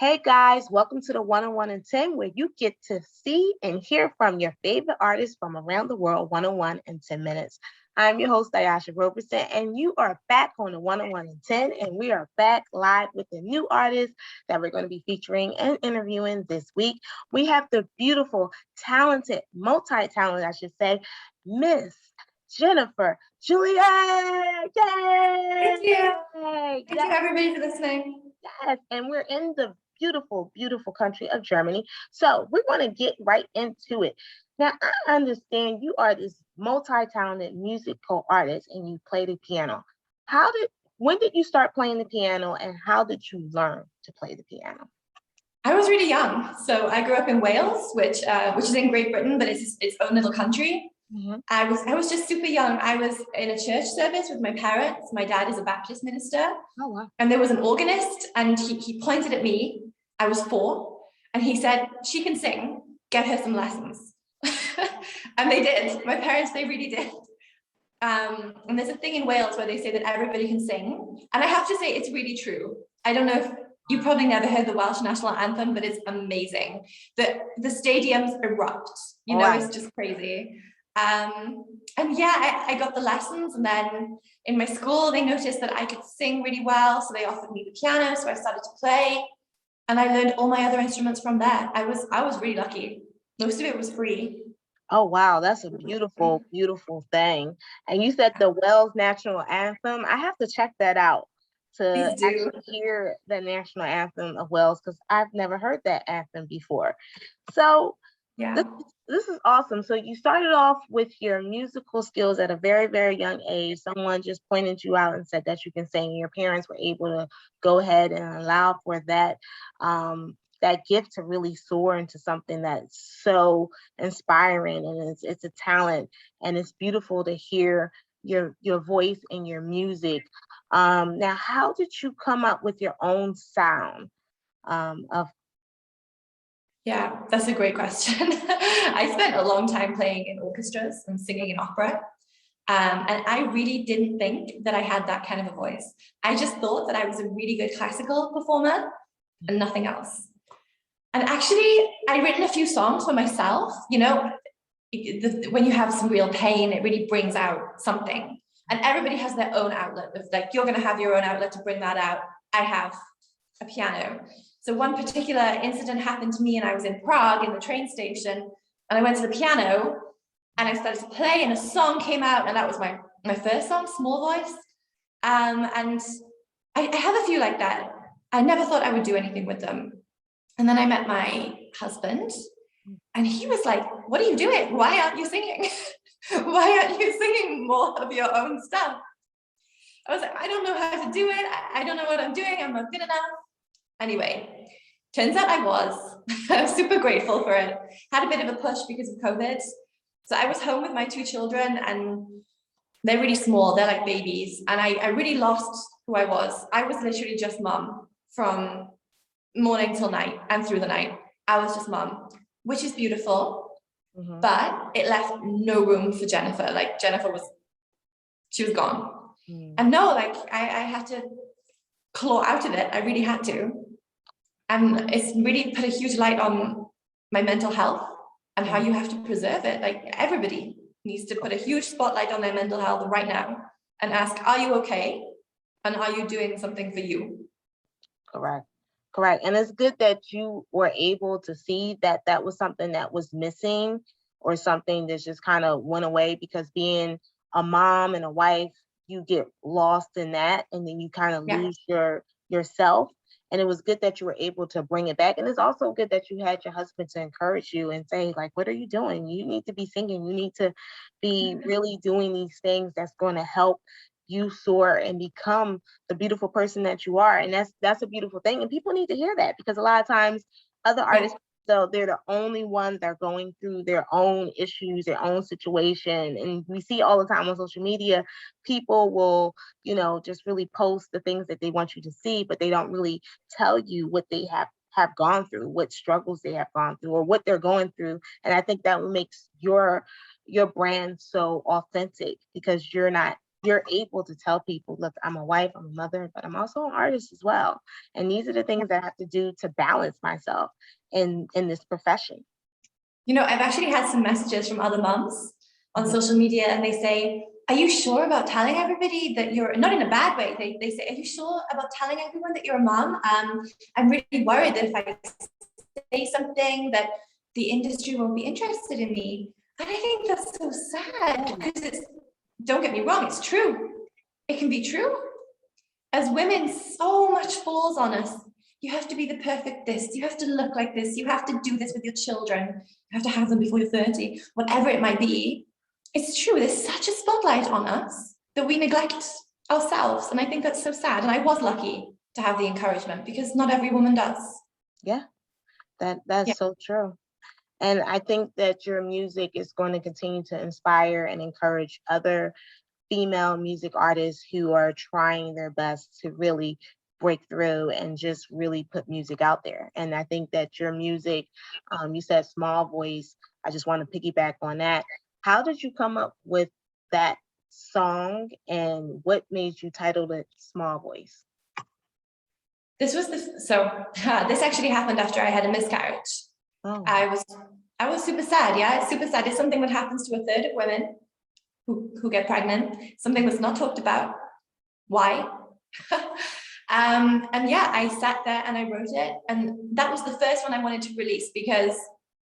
Hey guys, welcome to the 101 and 10, where you get to see and hear from your favorite artists from around the world, 101 in 10 minutes. I'm your host, Ayasha Roberson, and you are back on the 101 and 10, and we are back live with the new artists that we're going to be featuring and interviewing this week. We have the beautiful, talented, multi-talented, I should say, Miss Jennifer Juliette. Yay! Thank you. Yay! Thank you, everybody, for listening. Yes, and we're in the beautiful, beautiful country of Germany. So we want to get right into it. Now, I understand you are this multi-talented musical artist and you play the piano. When did you start playing the piano and how did you learn to play the piano? I was really young. So I grew up in Wales, which is in Great Britain, but it's its own little country. Mm-hmm. I was just super young. I was in a church service with my parents. My dad is a Baptist minister. Oh, wow. And there was an organist, and he pointed at me. I was 4, and he said, "She can sing, get her some lessons." And they did. My parents, they really did. And there's a thing in Wales where they say that everybody can sing. And I have to say, it's really true. I don't know if you probably never heard the Welsh national anthem, but it's amazing. The stadiums erupt. You know, it's just crazy. And yeah, I got the lessons, and then in my school they noticed that I could sing really well, so they offered me the piano, so I started to play, and I learned all my other instruments from there. I was really lucky. Most of it was free. Oh, wow, that's a beautiful, beautiful thing. And you said the Wales national anthem. I have to check that out to actually hear the national anthem of Wales, because I've never heard that anthem before. So yeah, this is awesome. So you started off with your musical skills at a very, very young age. Someone just pointed you out and said that you can sing. Your parents were able to go ahead and allow for that that gift to really soar into something that's so inspiring, and it's a talent, and it's beautiful to hear your voice and your music. Now, how did you come up with your own sound of? Yeah, that's a great question. I spent a long time playing in orchestras and singing in opera. And I really didn't think that I had that kind of a voice. I just thought that I was a really good classical performer and nothing else. And actually, I'd written a few songs for myself. You know, when you have some real pain, it really brings out something. And everybody has their own outlet. Of like, you're going to have your own outlet to bring that out. I have a piano. So one particular incident happened to me, and I was in Prague in the train station, and I went to the piano and I started to play, and a song came out, and that was my first song, Small Voice. And I have a few like that. I never thought I would do anything with them. And then I met my husband, and he was like, "What are you doing? Why aren't you singing? Why aren't you singing more of your own stuff?" I was like, "I don't know how to do it. I don't know what I'm doing. I'm not good enough." Anyway, turns out I was. I'm super grateful for it. Had a bit of a push because of COVID. So I was home with my 2 children, and they're really small. They're like babies. And I really lost who I was. I was literally just mom from morning till night and through the night. I was just mom, which is beautiful. Mm-hmm. But it left no room for Jennifer. Like she was gone. Mm. And no, like I had to claw out of it. I really had to. And it's really put a huge light on my mental health and how you have to preserve it. Like everybody needs to put a huge spotlight on their mental health right now and ask, are you okay? And are you doing something for you? Correct. And it's good that you were able to see that that was something that was missing, or something that just kind of went away, because being a mom and a wife, you get lost in that, and then you kind of lose yourself. And it was good that you were able to bring it back. And it's also good that you had your husband to encourage you and say, like, what are you doing? You need to be singing. You need to be really doing these things that's going to help you soar and become the beautiful person that you are. And that's a beautiful thing. And people need to hear that, because a lot of times other artists, so they're the only ones that are going through their own issues, their own situation. And we see all the time on social media, people will, just really post the things that they want you to see, but they don't really tell you what they have gone through, what struggles they have gone through, or what they're going through. And I think that makes your brand so authentic, because you're not you're able to tell people, look, I'm a wife, I'm a mother, but I'm also an artist as well. And these are the things that I have to do to balance myself in this profession. You know, I've actually had some messages from other moms on Mhm. social media, and they say, are you sure about telling everybody that you're, not in a bad way, they say, are you sure about telling everyone that you're a mom? I'm really worried that if I say something that the industry won't be interested in me. And I think that's so sad, because it's, don't get me wrong, it's true. It can be true. As women, so much falls on us. You have to be the perfect this, you have to look like this, you have to do this with your children, you have to have them before you're 30, whatever it might be. It's true, there's such a spotlight on us that we neglect ourselves. And I think that's so sad. And I was lucky to have the encouragement, because not every woman does. Yeah, that's so true. And I think that your music is going to continue to inspire and encourage other female music artists who are trying their best to really break through and just really put music out there. And I think that your music, you said small voice. I just want to piggyback on that. How did you come up with that song, and what made you title it Small Voice? This was this actually happened after I had a miscarriage. Oh. I was super sad. Yeah, it's super sad. It's something that happens to a third of women who get pregnant. Something that's not talked about. Why? And yeah, I sat there and I wrote it, and that was the first one I wanted to release, because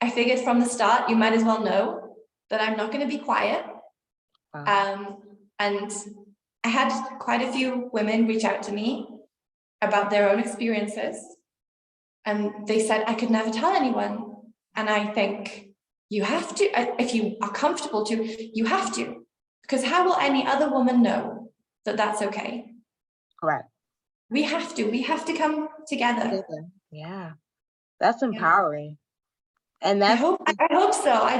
I figured from the start, you might as well know that I'm not going to be quiet. And I had quite a few women reach out to me about their own experiences, and they said I could never tell anyone. And I think you have to, if you are comfortable to, you have to, because how will any other woman know that that's okay? Correct. We have to come together. Yeah, that's empowering. And I that's, hope so. I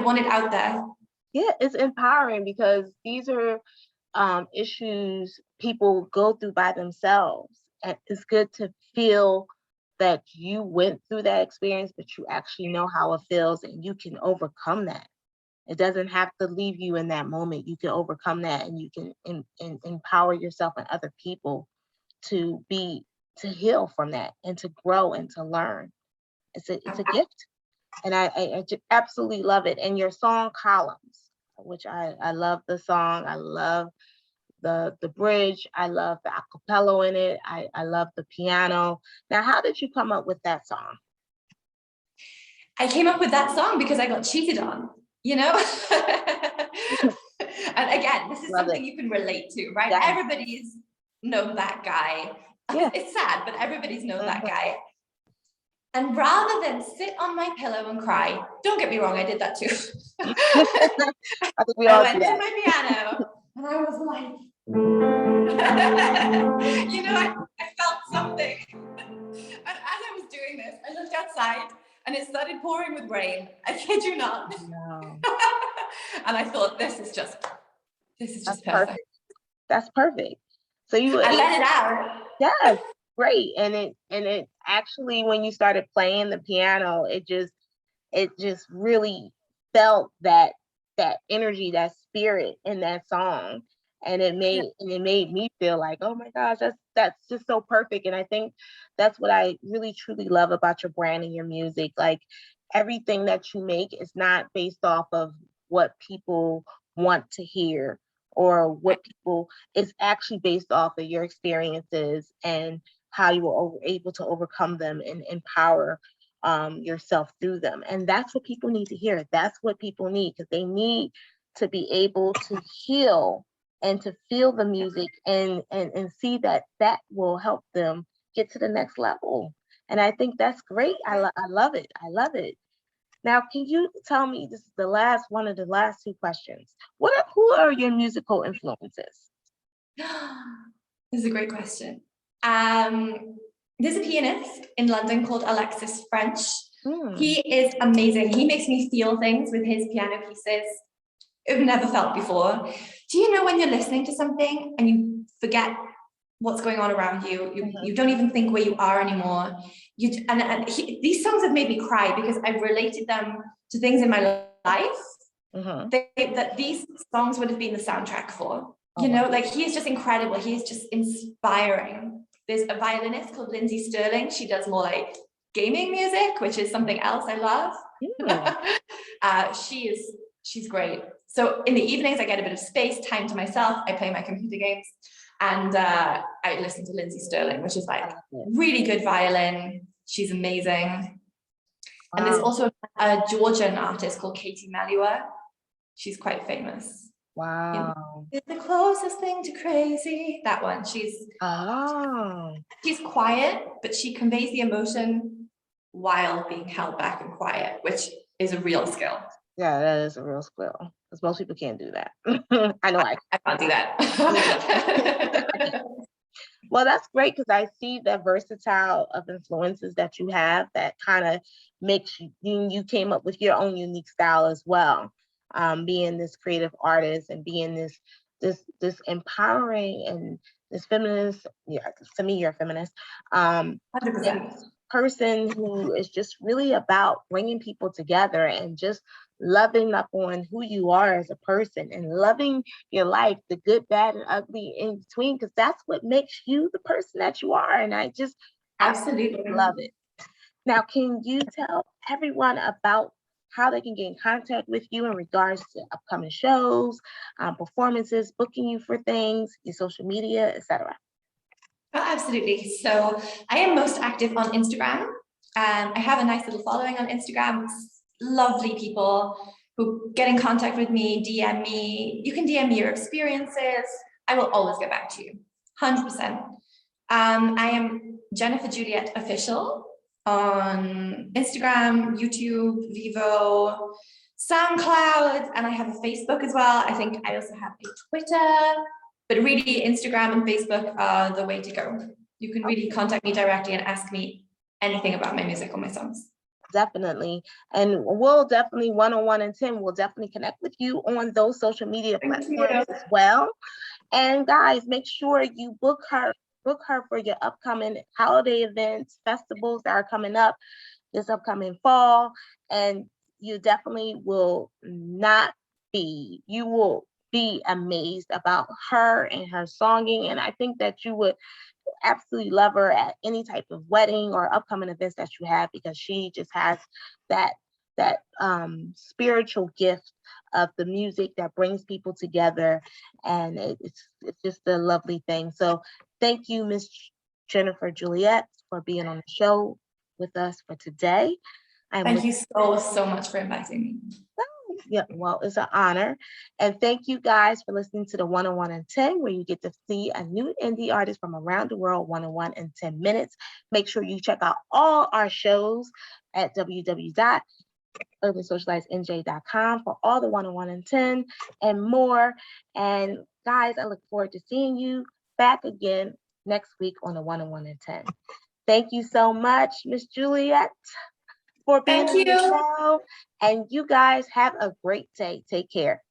want it out there. yeah, it's empowering, because these are issues people go through by themselves. And it's good to feel that you went through that experience, but you actually know how it feels and you can overcome that. It doesn't have to leave you in that moment. You can overcome that, and you can empower yourself and other people to heal from that and to grow and to learn. It's a gift. And I absolutely love it. And your song Columns, which I love the song. I love the bridge. I love the acapella in it. I love the piano. Now, how did you come up with that song? I came up with that song because I got cheated on, you know? And again, this is something you can relate to, right? Yeah. Everybody's known that guy. Yeah. It's sad, but everybody's known that guy. And rather than sit on my pillow and cry, don't get me wrong, I did that too. I think we all went to my piano and I was like, you know, I felt something. And as I was doing this, I looked outside and it started pouring with rain. I kid you not. No. And I thought, this is just perfect. That's perfect. So I let it out. Yes, great. And it actually, when you started playing the piano, it just really felt that energy, that spirit in that song. And it made me feel like, oh my gosh, that's just so perfect. And I think that's what I really truly love about your brand and your music. Like, everything that you make is not based off of what people want to hear or what people, it's actually based off of your experiences and how you were able to overcome them and empower yourself through them. And that's what people need to hear. That's what people need, because they need to be able to heal and to feel the music and see that will help them get to the next level. And I think that's great. I love it. I love it. Now, can you tell me, this is one of the last two questions. Who are your musical influences? This is a great question. There's a pianist in London called Alexis French. He is amazing. He makes me feel things with his piano pieces I've never felt before. Do you know when you're listening to something and you forget what's going on around you? You don't even think where you are anymore. These songs have made me cry because I've related them to things in my life that these songs would have been the soundtrack for. Oh, You know, wow. like he's just incredible. He's just inspiring. There's a violinist called Lindsay Sterling. She does more like gaming music, which is something else I love. She's great. So in the evenings, I get a bit of space, time to myself. I play my computer games, and I listen to Lindsay Sterling, which is like really good violin. She's amazing. And there's also a Georgian artist called Katie Malua. She's quite famous. Wow. It's the closest thing to crazy. That one. She's quiet, but she conveys the emotion while being held back and quiet, which is a real skill. Yeah, that is a real skill, because most people can't do that. I know I can't do that. Well, that's great, because I see the versatile of influences that you have that kind of makes you came up with your own unique style as well. Being this creative artist and being this empowering and this feminist, yeah, to me, you're a feminist. 100%. Person who is just really about bringing people together and just loving up on who you are as a person and loving your life, the good, bad, and ugly in between, because that's what makes you the person that you are. And I just absolutely love it. Now, can you tell everyone about how they can get in contact with you in regards to upcoming shows, performances, booking you for things, your social media, etc.? Oh, absolutely. So I am most active on Instagram. I have a nice little following on Instagram. Lovely people who get in contact with me, DM me. You can DM me your experiences. I will always get back to you, 100%. I am Jennifer Juliette Official on Instagram, YouTube, Vivo, SoundCloud, and I have a Facebook as well. I think I also have a Twitter. But really, Instagram and Facebook are the way to go. You can really contact me directly and ask me anything about my music or my songs. Definitely. And we'll definitely, 101 and 10, we'll definitely connect with you on those social media platforms as well. And guys, make sure you book her for your upcoming holiday events, festivals that are coming up this upcoming fall. And you definitely will be amazed about her and her songing. And I think that you would absolutely love her at any type of wedding or upcoming events that you have, because she just has that spiritual gift of the music that brings people together, and it's just a lovely thing. So thank you, Miss Jennifer Juliette, for being on the show with us for today. Thank you so much for inviting me. Yeah, well, it's an honor. And thank you guys for listening to the 101 and 10, where you get to see a new indie artist from around the world, 101 in 10 minutes. Make sure you check out all our shows at www.urbansocializenj.com for all the 101 and 10 and more. And guys, I look forward to seeing you back again next week on the 101 and 10. Thank you so much, Miss Juliette, for being on the show. And you guys have a great day. Take care.